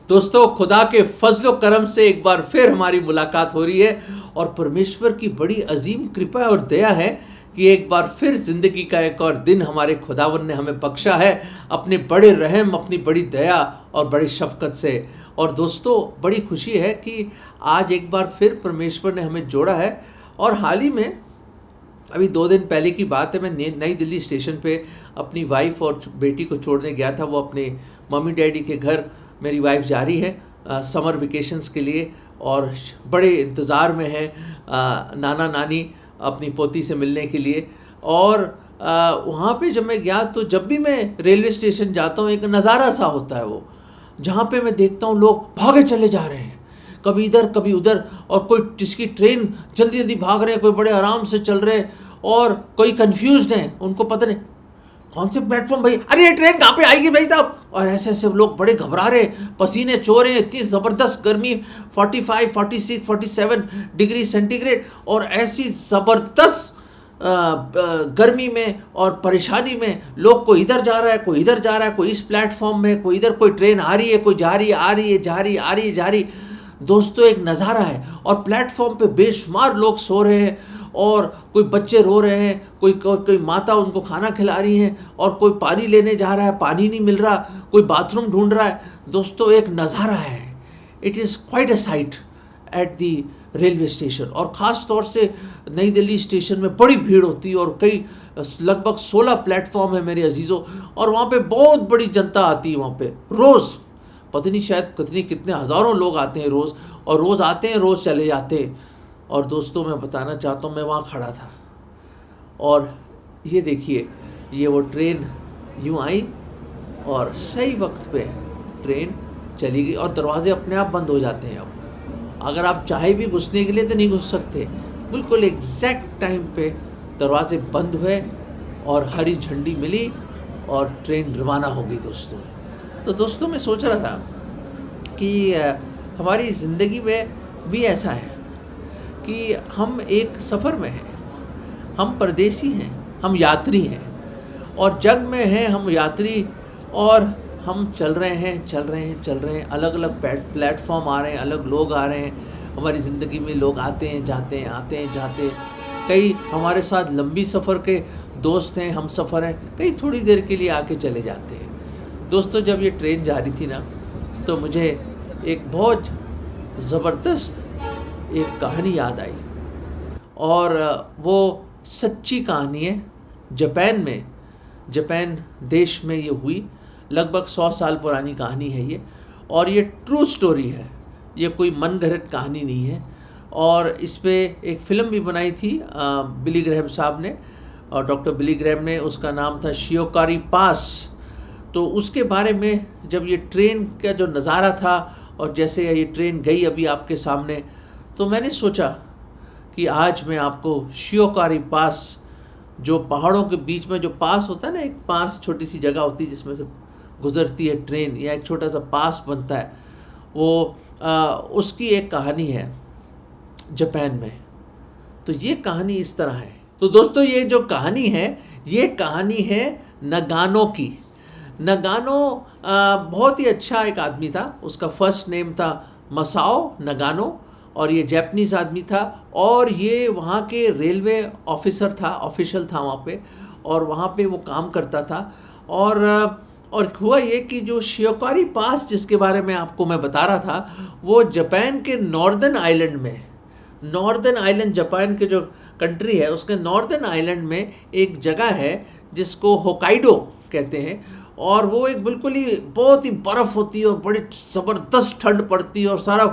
दोस्तों, खुदा के फजलो करम से एक बार फिर हमारी मुलाकात हो रही है और परमेश्वर की बड़ी अजीम कृपा और दया है कि एक बार फिर ज़िंदगी का एक और दिन हमारे खुदावन ने हमें बख्शा है अपने बड़े रहम, अपनी बड़ी दया और बड़ी शफ़क़त से। और दोस्तों, बड़ी खुशी है कि आज एक बार फिर परमेश्वर ने हमें जोड़ा है। और हाल ही में अभी 2 दिन पहले की बात है, मैं नई दिल्ली स्टेशन पे अपनी वाइफ और बेटी को छोड़ने गया था। वो अपने मम्मी डैडी के घर मेरी वाइफ जा रही है समर वेकेशंस के लिए और बड़े इंतज़ार में है नाना नानी अपनी पोती से मिलने के लिए। और वहाँ पे जब मैं गया तो जब भी मैं रेलवे स्टेशन जाता हूँ एक नज़ारा सा होता है वो, जहाँ पे मैं देखता हूँ लोग भागे चले जा रहे हैं, कभी इधर कभी उधर, और कोई जिसकी ट्रेन जल्दी जल्दी भाग रहे हैं, कोई बड़े आराम से चल रहे हैं और कोई कंफ्यूज्ड हैं, उनको पता नहीं कौन से प्लेटफॉर्म भाई, अरे ये ट्रेन कहाँ पे आएगी भाई साहब। और ऐसे ऐसे लोग बड़े घबरा रहे, पसीने चो रहे हैं, इतनी ज़बरदस्त गर्मी 45, 46, 47 डिग्री सेंटीग्रेड, और ऐसी ज़बरदस्त गर्मी में और परेशानी में लोग कोई इधर जा रहा है, कोई इधर जा रहा है, कोई इस प्लेटफॉर्म में, कोई इधर, कोई ट्रेन आ रही है, कोई जा रही है, आ रही है, जा रही है, आ रही है, जा रही। दोस्तों, एक नज़ारा है। और प्लेटफॉर्म पे बेशुमार लोग सो रहे हैं और कोई बच्चे रो रहे हैं, कोई माता उनको खाना खिला रही है, और कोई पानी लेने जा रहा है, पानी नहीं मिल रहा, कोई बाथरूम ढूंढ रहा है। दोस्तों, एक नज़ारा है। It is quite a site at the railway station. और ख़ास तौर से नई दिल्ली स्टेशन में बड़ी भीड़ होती है और कई लगभग 16 प्लेटफॉर्म है मेरे अजीज़ों, और वहाँ पे बहुत बड़ी जनता आती है। वहाँ पे रोज़ पता नहीं शायद कितने हज़ारों लोग आते हैं रोज़, और रोज़ आते हैं, रोज़ चले जाते हैं। और दोस्तों, मैं बताना चाहता हूँ, मैं वहाँ खड़ा था और ये देखिए, ये वो ट्रेन यूँ आई और सही वक्त पे ट्रेन चली गई और दरवाजे अपने आप बंद हो जाते हैं। अब अगर आप चाहे भी घुसने के लिए तो नहीं घुस सकते। बिल्कुल एग्जैक्ट टाइम पे दरवाजे बंद हुए और हरी झंडी मिली और ट्रेन रवाना हो गई। तो दोस्तों, मैं सोच रहा था कि हमारी ज़िंदगी में भी ऐसा है कि हम एक सफ़र में हैं, हम परदेसी हैं, हम यात्री हैं, और जग में हैं हम यात्री, और हम चल रहे हैं, अलग अलग प्लेटफॉर्म आ रहे हैं, अलग लोग आ रहे हैं हमारी ज़िंदगी में। लोग आते हैं, जाते हैं, आते हैं, जाते हैं। कई हमारे साथ लंबी सफ़र के दोस्त हैं, हम सफ़र हैं, कई थोड़ी देर के लिए आके चले जाते हैं। दोस्तों, जब ये ट्रेन जा रही थी ना, तो मुझे एक बहुत ज़बरदस्त एक कहानी याद आई, और वो सच्ची कहानी है। जापान देश में ये हुई, लगभग 100 साल पुरानी कहानी है ये, और ये ट्रू स्टोरी है, ये कोई मनगढ़ंत कहानी नहीं है। और इस पे एक फ़िल्म भी बनाई थी बिली ग्रैहम साहब ने, और डॉक्टर बिली ग्रैहम ने, उसका नाम था शियोकारी पास। तो उसके बारे में जब ये ट्रेन का जो नज़ारा था और जैसे ये ट्रेन गई अभी आपके सामने, तो मैंने सोचा कि आज मैं आपको शियोकारी पास, जो पहाड़ों के बीच में जो पास होता है ना, एक पास छोटी सी जगह होती है जिसमें से गुज़रती है ट्रेन, या एक छोटा सा पास बनता है, वो उसकी एक कहानी है जापान में। तो ये कहानी इस तरह है। तो दोस्तों, ये जो कहानी है, ये कहानी है नगानो की। नगानो बहुत ही अच्छा एक आदमी था, उसका फर्स्ट नेम था मसाओ नगानो, और ये जापानीज़ आदमी था, और ये वहाँ के रेलवे ऑफिसर था, ऑफिशियल था वहाँ पे, और वहाँ पे वो काम करता था। और हुआ ये कि जो शियोकारी पास जिसके बारे में आपको मैं बता रहा था, वो जापान के नॉर्दर्न आइलैंड में, नॉर्दर्न आइलैंड जापान के जो कंट्री है उसके नॉर्दर्न आइलैंड में एक जगह है जिसको होकाइडो कहते हैं, और वो एक बिल्कुल ही बहुत ही बर्फ़ होती है और बड़ी ज़बरदस्त ठंड पड़ती है और सारा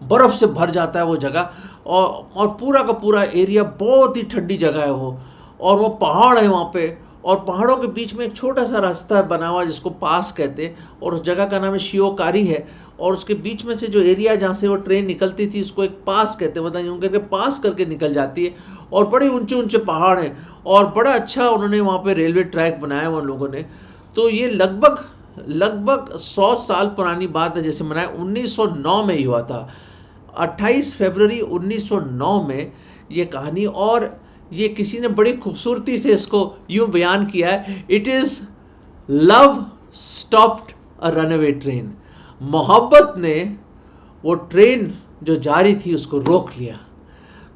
बर्फ़ से भर जाता है वो जगह, और पूरा का पूरा एरिया बहुत ही ठंडी जगह है वो, और वो पहाड़ है वहाँ पे, और पहाड़ों के बीच में एक छोटा सा रास्ता बना हुआ जिसको पास कहते हैं, और उस जगह का नाम है शियोकारी है। और उसके बीच में से जो एरिया जहाँ से वो ट्रेन निकलती थी उसको एक पास कहते हैं, मतलब यूँ करके पास करके निकल जाती है, और बड़े ऊंचे ऊंचे पहाड़ हैं, और बड़ा अच्छा उन्होंने वहाँ पे रेलवे ट्रैक बनाया उन लोगों ने। तो ये लगभग 100 साल पुरानी बात है। जैसे मनाया 1909 में ही हुआ था, 28 फरवरी 1909 में ये कहानी, और ये किसी ने बड़ी खूबसूरती से इसको यूँ बयान किया है, it is love stopped a runaway train. मोहब्बत ने वो ट्रेन जो जा रही थी उसको रोक लिया।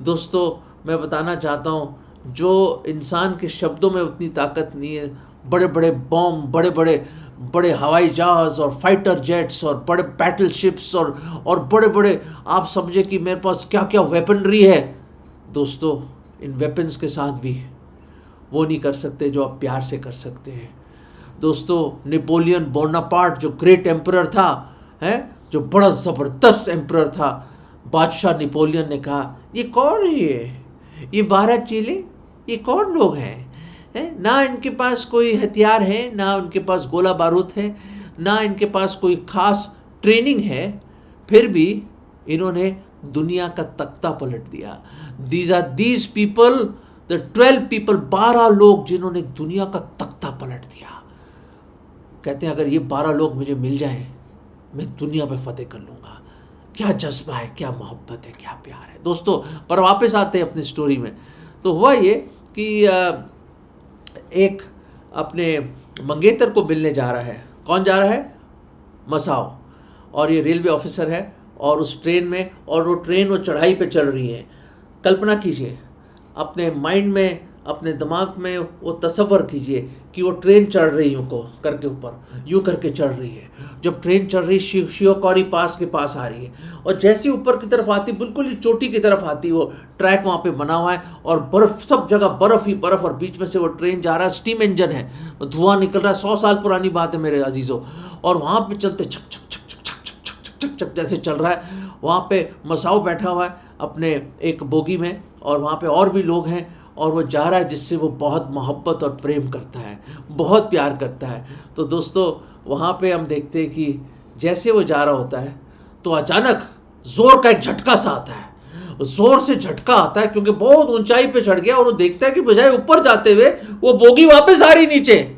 दोस्तों, मैं बताना चाहता हूँ, जो इंसान के शब्दों में उतनी ताकत नहीं है, बड़े बड़े बॉम्ब, बड़े बड़े बड़े हवाई जहाज़ और फाइटर जेट्स और बड़े बैटल शिप्स और बड़े बड़े, आप समझे कि मेरे पास क्या क्या वेपनरी है। दोस्तों, इन वेपन्स के साथ भी वो नहीं कर सकते जो आप प्यार से कर सकते हैं। दोस्तों, नेपोलियन बोनापार्ट जो ग्रेट एम्परर था, है, जो बड़ा ज़बरदस्त एम्परर था, बादशाह नेपोलियन ने कहा, ये कौन है ये 12 चेले, ये कौन लोग हैं? ना इनके पास कोई हथियार है, ना उनके पास गोला बारूद है, ना इनके पास कोई खास ट्रेनिंग है, फिर भी इन्होंने दुनिया का तख्ता पलट दिया। दीज पीपल, द 12 पीपल, 12 लोग जिन्होंने दुनिया का तख्ता पलट दिया। कहते हैं अगर ये 12 लोग मुझे मिल जाए, मैं दुनिया पे फतेह कर लूँगा। क्या जज्बा है, क्या मोहब्बत है, क्या प्यार है। दोस्तों, पर वापस आते हैं अपनी स्टोरी में। तो हुआ ये कि एक अपने मंगेतर को मिलने जा रहा है। कौन जा रहा है? मसाओ। और ये रेलवे ऑफिसर है और उस ट्रेन में, और वो ट्रेन वो चढ़ाई पे चल रही है। कल्पना कीजिए, अपने माइंड में, अपने दिमाग में वो तसव्वुर कीजिए कि वो ट्रेन चढ़ रही यूँ को करके ऊपर, यूँ करके चढ़ रही है। जब ट्रेन चढ़ रही शिवकोरी पास के पास आ रही है, और जैसे ऊपर की तरफ आती, बिल्कुल ही चोटी की तरफ आती, वो ट्रैक वहाँ पे बना हुआ है और बर्फ़, सब जगह बर्फ़ ही बर्फ़, और बीच में से वो ट्रेन जा रहा है। स्टीम इंजन है, धुआं निकल रहा है। 100 साल पुरानी बात है मेरे अजीज़ों। और वहाँ पे चलते छक छक छक छक छक छक छक छक छक छक जैसे चल रहा है। वहाँ पे मसाओ बैठा हुआ है अपने एक बोगी में, और वहाँ पे और भी लोग हैं, और वो जा रहा है जिससे वो बहुत मोहब्बत और प्रेम करता है, बहुत प्यार करता है। तो दोस्तों, वहाँ पे हम देखते हैं कि जैसे वो जा रहा होता है तो अचानक ज़ोर का एक झटका सा आता है। ज़ोर से झटका आता है क्योंकि बहुत ऊंचाई पे चढ़ गया, और वो देखता है कि बजाय ऊपर जाते हुए वो बोगी वापस आ रही नीचे।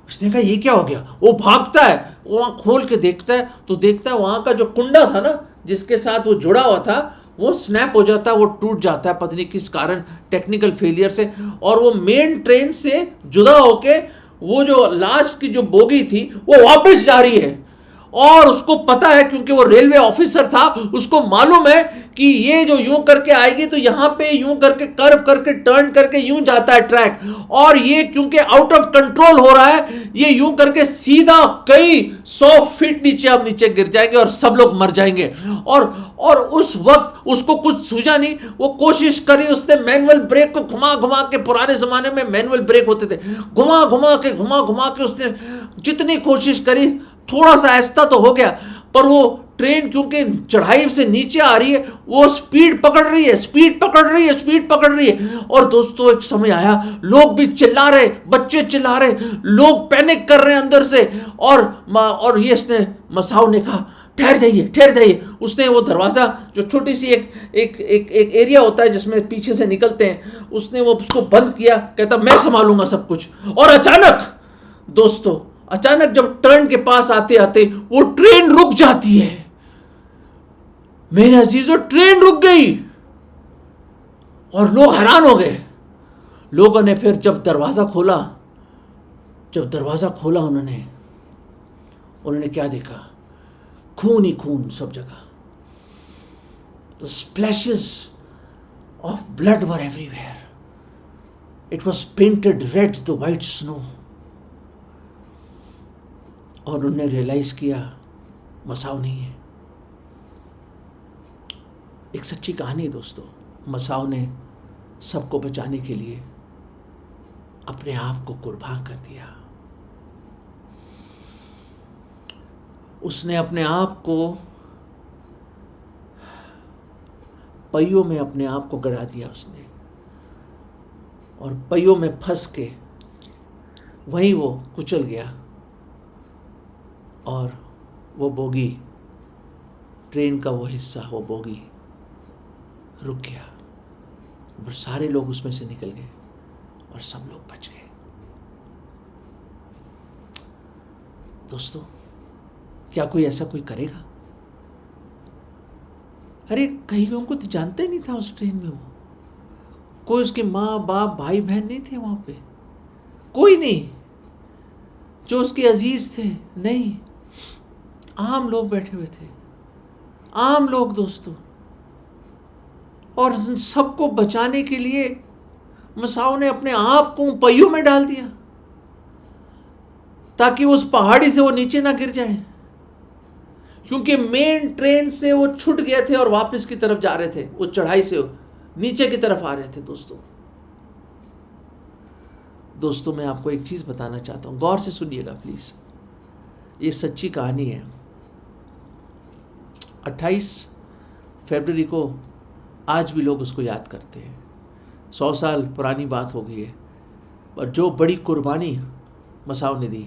उसने कहा ये क्या हो गया? वो भागता है, वो वहाँ खोल के देखता है तो देखता है वहाँ का जो कुंडा था ना, जिसके साथ वो जुड़ा हुआ था, वो स्नैप हो जाता है, वो टूट जाता है, पता नहीं किस कारण, टेक्निकल फेलियर से। और वो मेन ट्रेन से जुदा होके वो जो लास्ट की जो बोगी थी वो वापस जा रही है। और उसको पता है, क्योंकि वो रेलवे ऑफिसर था, उसको मालूम है कि ये जो यूं करके आएगी तो यहां पे यूं करके कर्व करके टर्न करके यूं जाता है ट्रैक, और ये क्योंकि आउट ऑफ कंट्रोल हो रहा है, ये यूं करके सीधा कई 100 फीट नीचे हम नीचे गिर जाएंगे और सब लोग मर जाएंगे। और उस वक्त उसको कुछ सूझा नहीं। वो कोशिश करी, उसने मैनुअल ब्रेक को घुमा घुमा के, पुराने जमाने में मैनुअल ब्रेक होते थे, घुमा घुमा के उसने जितनी कोशिश करी, थोड़ा सा ऐसा तो हो गया, पर वो ट्रेन क्योंकि चढ़ाई से नीचे आ रही है, वो स्पीड पकड़ रही है। और दोस्तों, एक समय आया, लोग भी चिल्ला रहे, बच्चे चिल्ला रहे, लोग पैनिक कर रहे हैं अंदर से। और ये इसने, मसाओ ने कहा ठहर जाइए। उसने वो दरवाज़ा, जो छोटी सी एक एरिया होता है जिसमें पीछे से निकलते हैं, उसने वो उसको बंद किया। कहता मैं संभालूंगा सब कुछ। और अचानक दोस्तों, जब टर्न के पास आते आते वो ट्रेन रुक जाती है। मेरे अजीजों, ट्रेन रुक गई और लोग हैरान हो गए। लोगों ने फिर जब दरवाजा खोला उन्होंने क्या देखा? खून ही खून सब जगह। The splashes of blood were everywhere. It was painted red, the white snow. और उन्होंने रियलाइज किया मसाओ नहीं है। एक सच्ची कहानी है दोस्तों। मसाओ ने सबको बचाने के लिए अपने आप को कुर्बान कर दिया। उसने अपने आप को पहियों में अपने आप को गड़ा दिया उसने, और पहियों में फंस के वहीं वो कुचल गया, और वो बोगी, ट्रेन का वो हिस्सा, वो बोगी रुक गया, और सारे लोग उसमें से निकल गए और सब लोग बच गए। दोस्तों, क्या कोई ऐसा कोई करेगा? अरे कईयों को तो जानते नहीं था उस ट्रेन में, वो कोई उसके माँ बाप भाई बहन नहीं थे वहाँ पे, कोई नहीं जो उसके अजीज थे, नहीं। आम लोग बैठे हुए थे, आम लोग दोस्तों, और उन सबको बचाने के लिए मसाओ ने अपने आप को पहियों में डाल दिया ताकि उस पहाड़ी से वो नीचे ना गिर जाए, क्योंकि मेन ट्रेन से वो छूट गए थे और वापस की तरफ जा रहे थे, उस चढ़ाई से नीचे की तरफ आ रहे थे। दोस्तों मैं आपको एक चीज बताना चाहता हूं, गौर से सुनिएगा प्लीज, ये सच्ची कहानी है। 28 फरवरी को आज भी लोग उसको याद करते हैं। 100 साल पुरानी बात हो गई है, और जो बड़ी कुर्बानी मसाओ ने दी,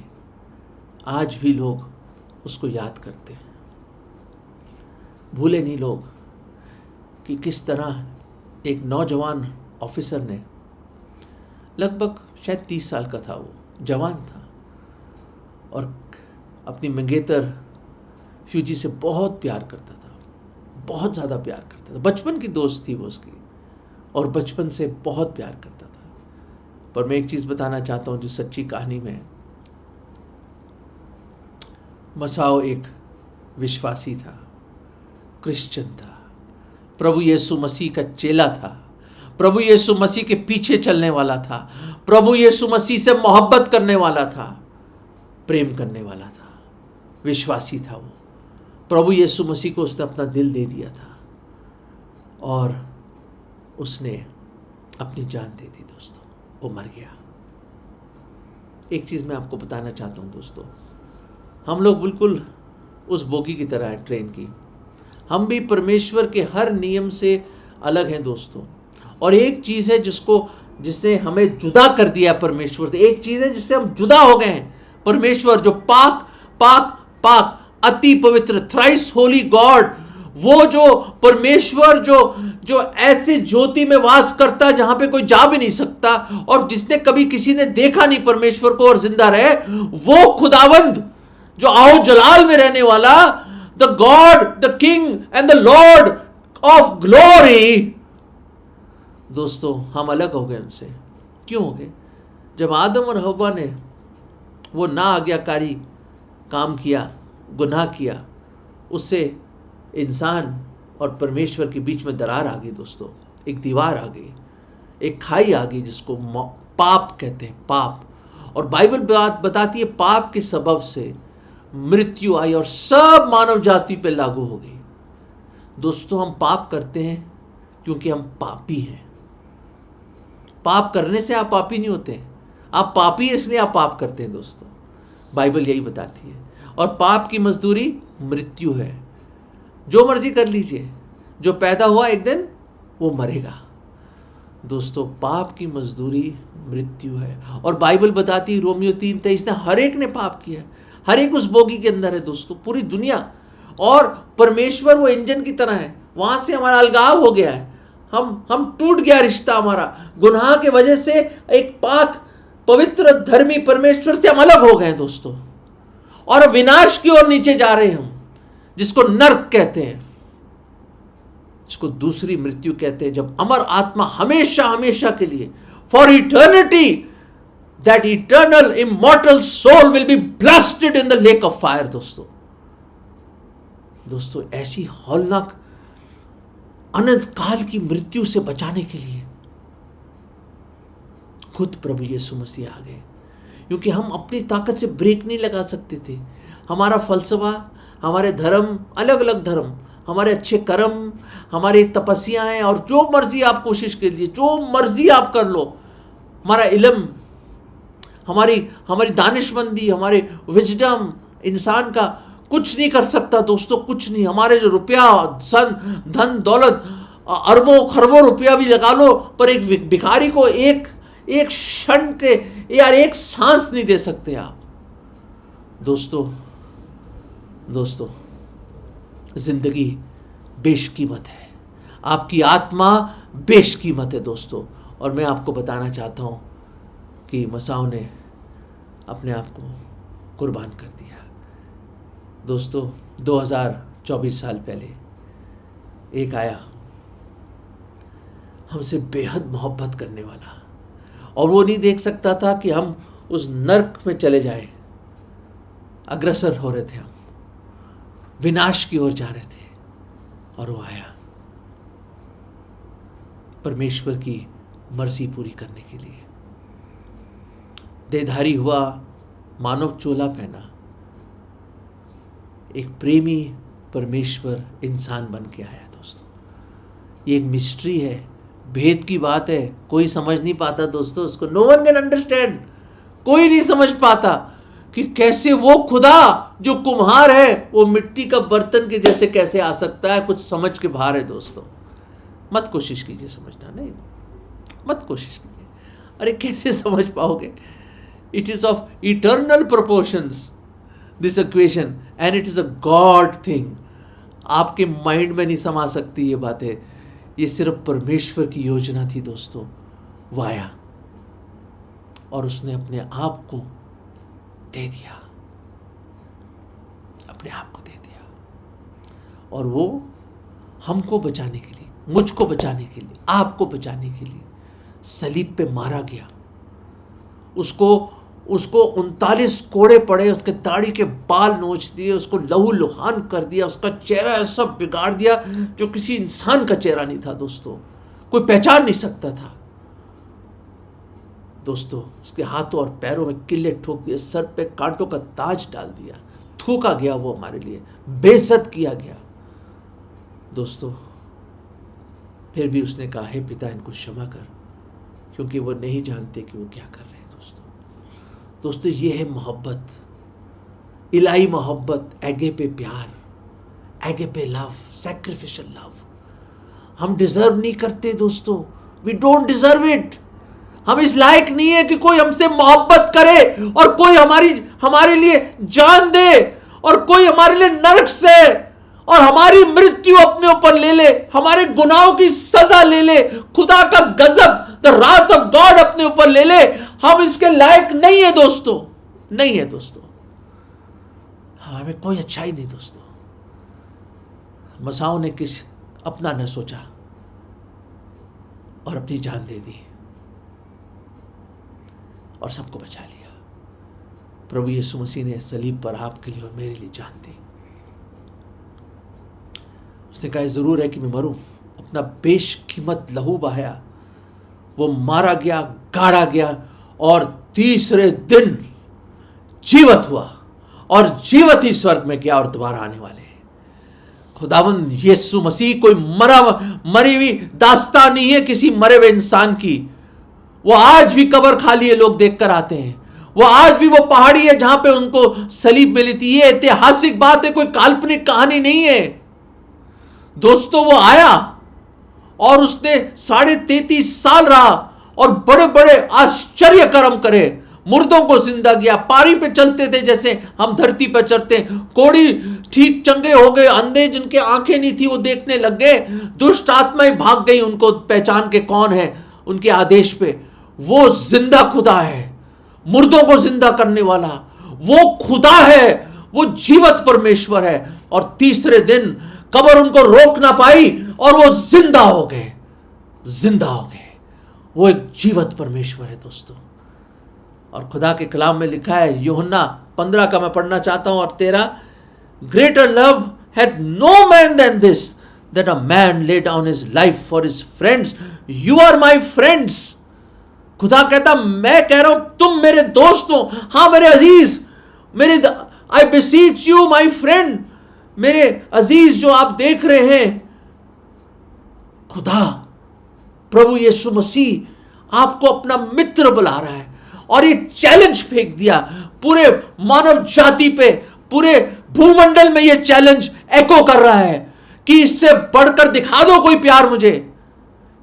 आज भी लोग उसको याद करते हैं। भूले नहीं लोग कि किस तरह एक नौजवान ऑफिसर ने, लगभग शायद 30 साल का था, वो जवान था, और अपनी मंगेतर फ्यूजी से बहुत प्यार करता था, बहुत ज़्यादा प्यार करता था। बचपन की दोस्त थी वो उसकी, और बचपन से बहुत प्यार करता था। पर मैं एक चीज़ बताना चाहता हूँ जो सच्ची कहानी में, मसाओ एक विश्वासी था, क्रिश्चियन था, प्रभु यीशु मसीह का चेला था, प्रभु यीशु मसीह के पीछे चलने वाला था, प्रभु यीशु मसीह से मोहब्बत करने वाला था, प्रेम करने वाला था, विश्वासी था वो। प्रभु यीशु मसीह को उसने अपना दिल दे दिया था, और उसने अपनी जान दे दी दोस्तों, वो मर गया। एक चीज़ मैं आपको बताना चाहता हूँ दोस्तों, हम लोग बिल्कुल उस बोगी की तरह हैं, ट्रेन की। हम भी परमेश्वर के हर नियम से अलग हैं दोस्तों, और एक चीज़ है जिससे हमें जुदा कर दिया परमेश्वर से, एक चीज़ है जिससे हम जुदा हो गए हैं। परमेश्वर जो पाक पाक पाक अति पवित्र, थ्राइस होली गॉड, वो जो परमेश्वर जो ऐसे ज्योति में वास करता है जहां पे कोई जा भी नहीं सकता, और जिसने कभी किसी ने देखा नहीं परमेश्वर को और जिंदा रहे, वो खुदावंद जो आओ जलाल में रहने वाला, the God, the king and the Lord of glory. दोस्तों हम अलग हो गए उनसे। क्यों हो गए? जब आदम और हव्वा ने वो ना आज्ञाकारी काम किया, गुनाह किया, उससे इंसान और परमेश्वर के बीच में दरार आ गई दोस्तों, एक दीवार आ गई, एक खाई आ गई जिसको पाप कहते हैं, पाप। और बाइबल बात बताती है पाप के सबब से मृत्यु आई और सब मानव जाति पे लागू हो गई। दोस्तों हम पाप करते हैं क्योंकि हम पापी हैं। पाप करने से आप पापी नहीं होते, आप पापी इसलिए आप पाप करते हैं दोस्तों, बाइबल यही बताती है। और पाप की मजदूरी मृत्यु है। जो मर्जी कर लीजिए, जो पैदा हुआ एक दिन वो मरेगा। दोस्तों पाप की मजदूरी मृत्यु है, और बाइबल बताती है रोमियो 3:23 ने हर एक ने पाप किया है, हर एक उस बोगी के अंदर है दोस्तों, पूरी दुनिया। और परमेश्वर वो इंजन की तरह है, वहां से हमारा अलगाव हो गया है, हम टूट गया रिश्ता हमारा गुनाह के वजह से। एक पाक पवित्र धर्मी परमेश्वर से हम अलग हो गए दोस्तों, और विनाश की ओर नीचे जा रहे हैं हम, जिसको नर्क कहते हैं, जिसको दूसरी मृत्यु कहते हैं, जब अमर आत्मा हमेशा हमेशा के लिए, for eternity, that eternal immortal soul will be blasted in the lake of fire. दोस्तों ऐसी हौलनाक अनंत काल की मृत्यु से बचाने के लिए खुद प्रभु यीशु मसीह आ गए, क्योंकि हम अपनी ताकत से ब्रेक नहीं लगा सकते थे। हमारा फलसफा, हमारे धर्म, अलग अलग धर्म, हमारे अच्छे कर्म, हमारी तपस्याएं, और जो मर्जी आप कोशिश कर लीजिए, जो मर्जी आप कर लो, हमारा इल्म, हमारी दानिशमंदी, हमारे विजडम, इंसान का कुछ नहीं कर सकता दोस्तों, कुछ नहीं। हमारे जो रुपया, धन दौलत, अरबों खरबों रुपया भी लगा लो, पर एक भिखारी को एक क्षण के यार एक सांस नहीं दे सकते आप। दोस्तों जिंदगी बेशकीमत है, आपकी आत्मा बेशकीमत है दोस्तों। और मैं आपको बताना चाहता हूं कि मसाओ ने अपने आप को कुर्बान कर दिया। दोस्तों 2024 साल पहले एक आया हमसे बेहद मोहब्बत करने वाला, और वो नहीं देख सकता था कि हम उस नर्क में चले जाएं। अग्रसर हो रहे थे हम, विनाश की ओर जा रहे थे, और वो आया परमेश्वर की मर्जी पूरी करने के लिए। देहधारी हुआ, मानव चोला पहना, एक प्रेमी परमेश्वर इंसान बन के आया दोस्तों। ये एक मिस्ट्री है, भेद की बात है, कोई समझ नहीं पाता दोस्तों उसको। नो वन कैन अंडरस्टैंड, कोई नहीं समझ पाता कि कैसे वो खुदा जो कुम्हार है वो मिट्टी का बर्तन के जैसे कैसे आ सकता है। कुछ समझ के बाहर है दोस्तों। मत कोशिश कीजिए समझना, नहीं मत कोशिश कीजिए। अरे कैसे समझ पाओगे? It is of eternal proportions this equation, and it is a God thing. आपके माइंड में नहीं समा सकती ये बातें। ये सिर्फ परमेश्वर की योजना थी दोस्तों। वो आया और उसने अपने आप को दे दिया, अपने आप को दे दिया, और वो हमको बचाने के लिए, मुझको बचाने के लिए, आपको बचाने के लिए सलीब पे मारा गया। उसको 39 कोड़े पड़े, उसके दाढ़ी के बाल नोच दिए, उसको लहू लुहान कर दिया, उसका चेहरा ऐसा बिगाड़ दिया जो किसी इंसान का चेहरा नहीं था दोस्तों, कोई पहचान नहीं सकता था दोस्तों। उसके हाथों और पैरों में किले ठोक दिए, सर पे कांटों का ताज डाल दिया, थूका गया वो हमारे लिए, बेइज्जत किया गया दोस्तों। फिर भी उसने कहा, हे पिता इनको क्षमा कर, क्योंकि वो नहीं जानते कि वो क्या कर रहे हैं दोस्तों। ये है मोहब्बत, इलाही मोहब्बत, एगेपे प्यार, एगेपे लव, सैक्रिफिशियल लव। हम डिजर्व नहीं करते दोस्तों, वी डोंट डिजर्व इट। हम इस लायक नहीं है कि कोई हमसे मोहब्बत करे और कोई हमारे लिए जान दे, और कोई हमारे लिए नरक से और हमारी मृत्यु अपने ऊपर ले ले, हमारे गुनाहों की सजा ले ले, खुदा का गजब, द रात ऑफ गॉड अपने ऊपर ले ले। हम इसके लायक नहीं है दोस्तों, नहीं है दोस्तों। हमें कोई अच्छाई नहीं दोस्तों। मसाओ ने किस अपना न सोचा और अपनी जान दे दी और सबको बचा लिया। प्रभु यीशु मसीह ने सलीब पर आपके लिए और मेरे लिए जान दी। उसने कहा जरूर है कि मैं मरूं, अपना बेशकीमत लहू बहाया, वो मारा गया, गाड़ा गया, और तीसरे दिन जीवित हुआ, और जीवित ही स्वर्ग में गया और दोबारा आने वाले हैं। खुदावंद यीशु मसीह कोई मरी हुई दास्तान नहीं है किसी मरे हुए इंसान की। वो आज भी कब्र खाली है, लोग देखकर आते हैं। वो आज भी वो पहाड़ी है जहां पे उनको सलीब मिली थी। ये ऐतिहासिक बात है, कोई काल्पनिक कहानी नहीं है दोस्तों। वो आया और उसने 33.5 साल रहा और बड़े बड़े आश्चर्य कर्म करे, मुर्दों को जिंदा किया, पारी पे चलते थे जैसे हम धरती पर चलते, कोड़ी ठीक चंगे हो गए, अंधे जिनके आंखें नहीं थी वो देखने लग गए, दुष्ट आत्माएं भाग गई उनको पहचान के कौन है उनके आदेश पे। वो जिंदा खुदा है, मुर्दों को जिंदा करने वाला वो खुदा है, वो जीवित परमेश्वर है। और तीसरे दिन कब्र उनको रोक ना पाई और वो जिंदा हो गए, जिंदा हो गए। वो एक जीवित परमेश्वर है दोस्तों। और खुदा के कलाम में लिखा है, यूहन्ना 15 का मैं पढ़ना चाहता हूं और 13, greater love hath no man than this that a man lay down his life for his friends. You are my friends. खुदा कहता, मैं कह रहा हूं तुम मेरे दोस्त हो। हाँ मेरे अजीज, मेरे आई बेसीच यू माई फ्रेंड, मेरे अजीज जो आप देख रहे हैं, खुदा प्रभु यीशु मसीह आपको अपना मित्र बुला रहा है। और ये चैलेंज फेंक दिया पूरे मानव जाति पे, पूरे भूमंडल में ये चैलेंज एको कर रहा है कि इससे बढ़कर दिखा दो कोई प्यार मुझे।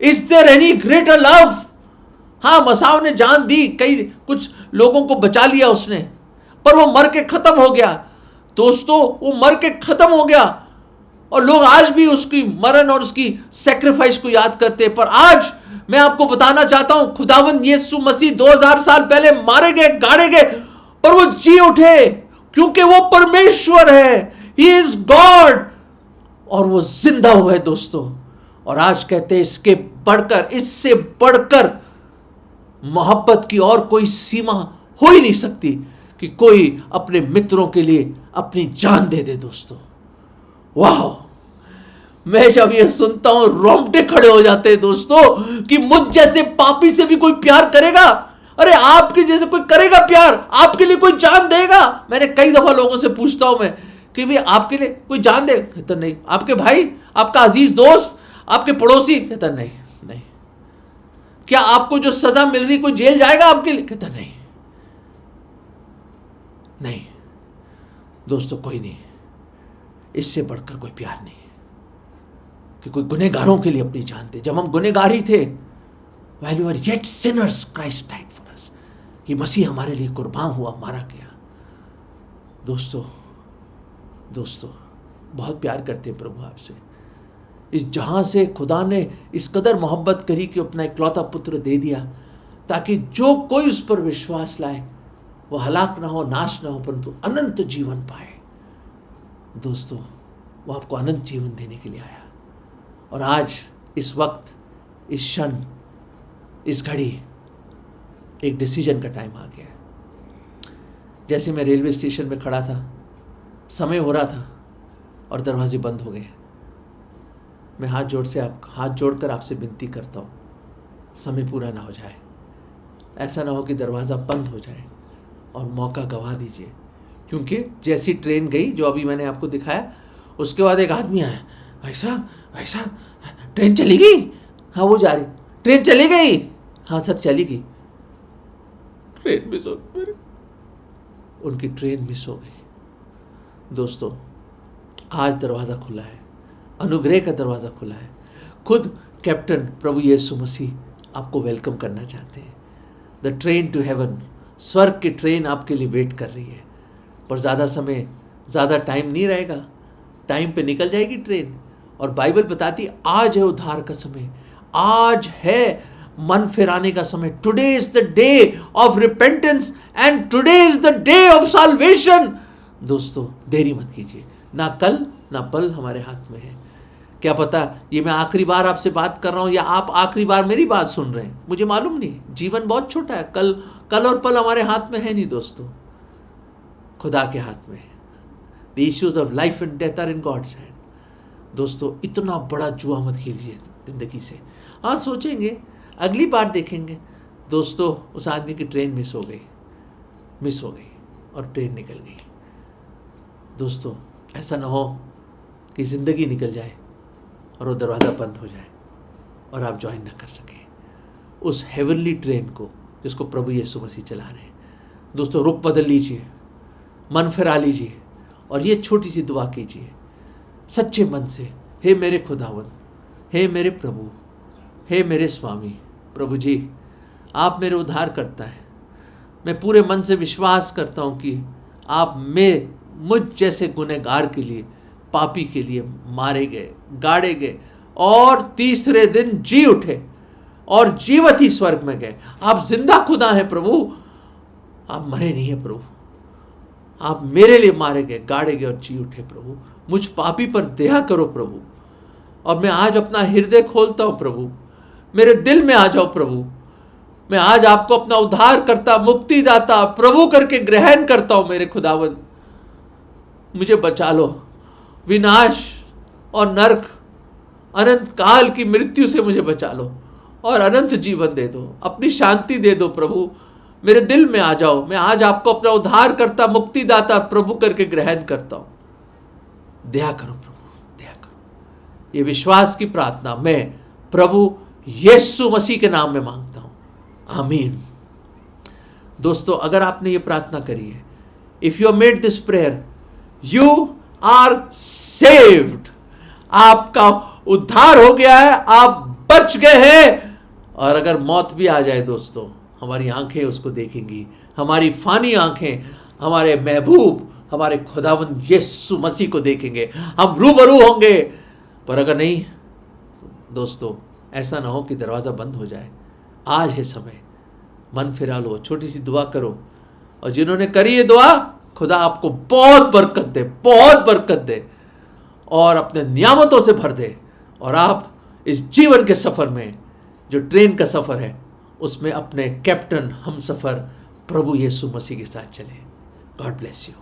Is there any greater love? हाँ, मसाओ ने जान दी, कई कुछ लोगों को बचा लिया उसने, पर वो मर के खत्म हो गया दोस्तों, वो मर के खत्म हो गया। और लोग आज भी उसकी मरण और उसकी सैक्रिफाइस को याद करते हैं। पर आज मैं आपको बताना चाहता हूं, खुदावंद यीशु मसीह 2000 साल पहले मारे गए, गाड़े गए, पर वो जी उठे क्योंकि वो परमेश्वर है, ही इज गॉड, और वो जिंदा हुआ है दोस्तों। और आज कहते हैं इसके बढ़कर, इससे बढ़कर मोहब्बत की और कोई सीमा हो ही नहीं सकती कि कोई अपने मित्रों के लिए अपनी जान दे दे दोस्तों। वाह, मैं जब ये सुनता हूं रोंगटे खड़े हो जाते हैं दोस्तों, कि मुझ जैसे पापी से भी कोई प्यार करेगा। अरे आपके जैसे कोई करेगा प्यार, आपके लिए कोई जान देगा। मैंने कई दफा लोगों से पूछता हूं मैं कि भाई आपके लिए कोई जान दे, कहता नहीं। आपके भाई, आपका अजीज दोस्त, आपके पड़ोसी, कहता नहीं नहीं। क्या आपको जो सजा मिल रही, कोई जेल जाएगा आपके लिए, कहता नहीं नहीं। दोस्तों कोई नहीं, इससे बढ़कर कोई प्यार नहीं कि कोई गुनहगारों के लिए अपनी जान दे। जब हम गुनहगार ही थे, while we were yet sinners, Christ died for us, कि मसीह हमारे लिए कुर्बान हुआ, मारा गया। दोस्तों दोस्तों बहुत प्यार करते हैं प्रभु आपसे। इस जहां से खुदा ने इस कदर मोहब्बत करी कि अपना इकलौता पुत्र दे दिया, ताकि जो कोई उस पर विश्वास लाए वो हलाक ना हो, नाश ना हो, परंतु अनंत जीवन पाए। दोस्तों वो आपको अनंत जीवन देने के लिए आया। और आज इस वक्त, इस क्षण, इस घड़ी एक डिसीजन का टाइम आ गया है। जैसे मैं रेलवे स्टेशन में खड़ा था, समय हो रहा था और दरवाजे बंद हो गए। मैं हाथ जोड़कर आपसे विनती करता हूँ, समय पूरा ना हो जाए। ऐसा ना हो कि दरवाज़ा बंद हो जाए और मौका गंवा दीजिए। क्योंकि जैसी ट्रेन गई, जो अभी मैंने आपको दिखाया, उसके बाद एक आदमी आया, ऐसा ट्रेन चली गई? हाँ वो जा रही। ट्रेन चली गई? हाँ सर चली गई। ट्रेन मिस हो गई, उनकी ट्रेन मिस हो गई। दोस्तों आज दरवाज़ा खुला है, अनुग्रह का दरवाज़ा खुला है। खुद कैप्टन प्रभु यीशु मसीह आपको वेलकम करना चाहते हैं। द ट्रेन टू हेवन, स्वर्ग की ट्रेन आपके लिए वेट कर रही है। पर ज़्यादा टाइम नहीं रहेगा, टाइम पे निकल जाएगी ट्रेन। और बाइबल बताती है आज है उद्धार का समय, आज है मन फिराने का समय। Today is the day of repentance and today is the day of solvation. दोस्तों देरी मत कीजिए, ना कल ना पल हमारे हाथ में है। क्या पता ये मैं आखिरी बार आपसे बात कर रहा हूं या आप आखिरी बार मेरी बात सुन रहे हैं, मुझे मालूम नहीं। जीवन बहुत छोटा है, कल और पल हमारे हाथ में है नहीं दोस्तों, खुदा के हाथ में है। The issues of life and death are in God's hand. दोस्तों इतना बड़ा जुआ मत खेलिए जिंदगी से। हाँ सोचेंगे, अगली बार देखेंगे। दोस्तों उस आदमी की ट्रेन मिस हो गई और ट्रेन निकल गई। दोस्तों ऐसा ना हो कि ज़िंदगी निकल जाए और वो दरवाज़ा बंद हो जाए और आप ज्वाइन ना कर सकें उस हेवनली ट्रेन को जिसको प्रभु यीशु मसीह चला रहे हैं। दोस्तों रुख बदल लीजिए, मन फिरा लीजिए और ये छोटी सी दुआ कीजिए सच्चे मन से। हे मेरे खुदावन, हे मेरे प्रभु, हे मेरे स्वामी, प्रभु जी आप मेरे उद्धार करता है। मैं पूरे मन से विश्वास करता हूँ कि आप मुझ जैसे गुनहगार के लिए, पापी के लिए मारे गए, गाड़े गए और तीसरे दिन जी उठे और जीवत ही स्वर्ग में गए। आप जिंदा खुदा हैं प्रभु, आप मरे नहीं हैं प्रभु, आप मेरे लिए मारे गए, गाड़े गए और जी उठे। प्रभु मुझ पापी पर दया करो प्रभु। और मैं आज अपना हृदय खोलता हूँ प्रभु, मेरे दिल में आ जाओ प्रभु। मैं आज आपको अपना उद्धार करता, मुक्तिदाता प्रभु करके ग्रहण करता हूँ। मेरे खुदावन मुझे बचा लो विनाश और नरक, अनंत काल की मृत्यु से मुझे बचा लो और अनंत जीवन दे दो, अपनी शांति दे दो प्रभु। मेरे दिल में आ जाओ। मैं आज आपको अपना उद्धार करता, मुक्तिदाता प्रभु करके ग्रहण करता हूँ। दया करो प्रभु, दया करो। ये विश्वास की प्रार्थना मैं प्रभु यीशु मसीह के नाम में मांगता हूँ, आमीन। दोस्तों अगर आपने ये प्रार्थना करी है, if you have made this prayer, you are saved. आपका उद्धार हो गया है, आप बच गए हैं। और अगर मौत भी आ जाए दोस्तों, हमारी आंखें उसको देखेंगी, हमारी फानी आंखें हमारे महबूब, हमारे खुदावंद यीशु मसीह को देखेंगे, हम रूबरू होंगे। पर अगर नहीं दोस्तों, ऐसा ना हो कि दरवाज़ा बंद हो जाए। आज है समय, मन फिरा लो, छोटी सी दुआ करो। और जिन्होंने करी ये दुआ, खुदा आपको बहुत बरकत दे, बहुत बरकत दे और अपने नियामतों से भर दे। और आप इस जीवन के सफ़र में, जो ट्रेन का सफ़र है, उसमें अपने कैप्टन हम सफ़र प्रभु यीशु मसीह के साथ चलें। God bless you.